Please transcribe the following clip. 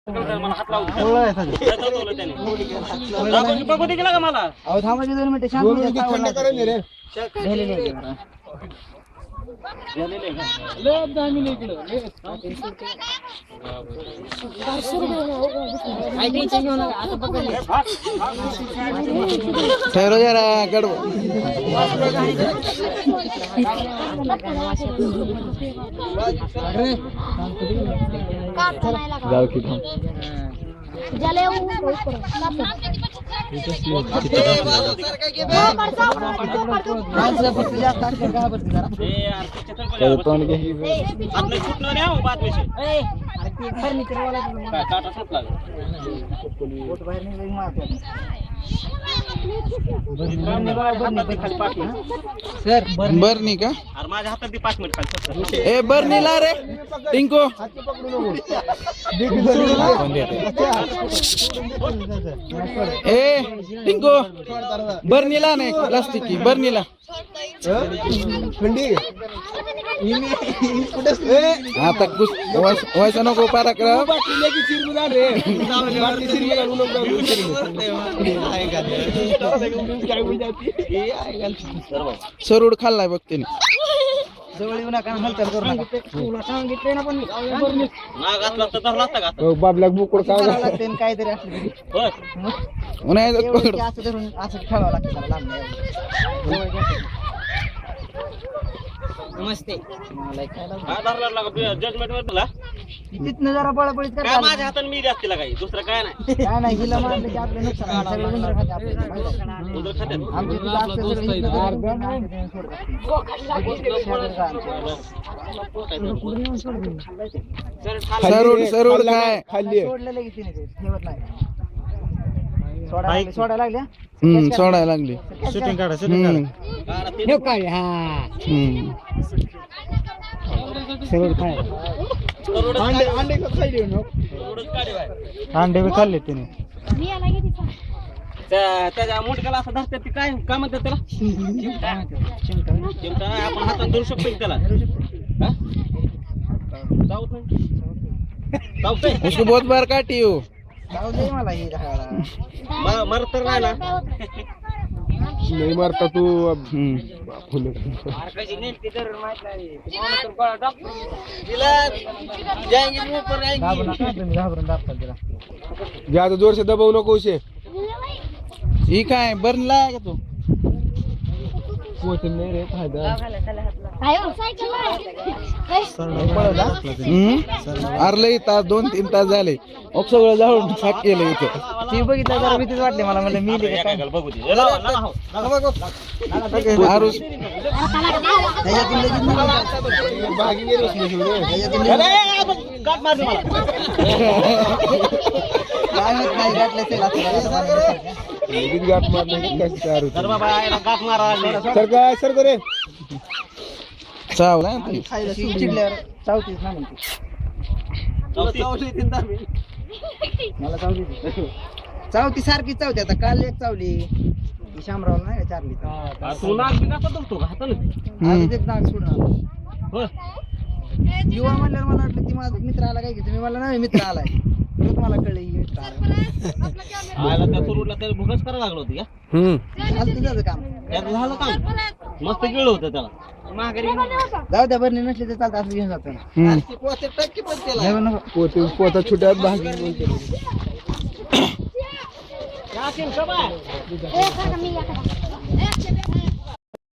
मला हात लावतो बघू दे गेला का मला अहो थांबायचे 2 मिनिटं शांत ठहरो जरा गडबड जाऊ की थांब सर बरनी का माझ्या हातात 5 मिनिट खाली ए बर्नीला रे टिंको ए टिंको बर्नीला नाही प्लास्टिक की बर्नीला आता कुछ वैसा नको पराक्रम सरूड खाल्लाय बघ त्याने जवळ येऊ नका हालचाल करू नका तुला सांगितले ना पण बाबला बुकड काहीतरी असलं असं धरून असं खेळावं लागतं त्याला लांब नमस्ते जजमेंट वर तुला तिथनं जरा पळपळीत काय करा माझ्या हाताने मी जास्तीला काही दुसरं काय नाही काय नाही हिला मारलं की आपलं नुकसान आहे. सगळे उंदरं खाते आपल्याला, माहिती आहे? उंदर खात्यात. आमच्या इथं असं सगळं इथनं धरून सरूड सरूड काय सोडलेलं की तिने ते, ठेवत नाही सोडायला लागल्या सोडायला लागली शूटिंग काढा अंडे बी खाल्ले तिने त्याच्या मुंडक्याला असं धरतात ते काय काय म्हणतात त्याला चिमटा नाही, आपण हातात धरू शकतो की त्याला हा? चावत नाही चावत नाही उसको बहुत बार काटी हो जाऊ दे मला ही झाडाला मरत तर नाही ना नहीं मारता तू घाबरून दाबतात तिला ज्यादा जोर से दबाव नको उसे ही काय बर्नला का तू पोचल नाही रे फायदा अरले तास 2-3 तास झाले सगळं जाऊन साक केलं इथं ती बघितलं जरा भीतीच वाटली मला म्हणलं मी बघू दे लावा, लावा, हो. आरुस गाठ मारली मला. गाठ मारली तर बाबा याला गाठ मारा सर रे चावला चिडल्यावर चावतीच ना म्हणते मला चावती सारखी चावती आता काल एक चावली शामराव नाही का चारली तू नाक बी कसा धरतो का हाताने आज एक नाग सोडून आला. होय. युवा म्हणल्यावर मला वाटलं ती माझा मित्र आला काय की तुम्ही मला नाही मित्र आलाय परत मला कळलं ही मित्र आला आयला त्या सुरूला त्याला भुकच करायला लागलं होतं का चालतं त्याचं काम त्याचं झालं काम मस्त गिळलं होतं त्याला माघारी जाऊ द्या बरं नसले तर चालतं असं घेऊन जातो पोता छुट्यात भाग यासीन, कब आहे?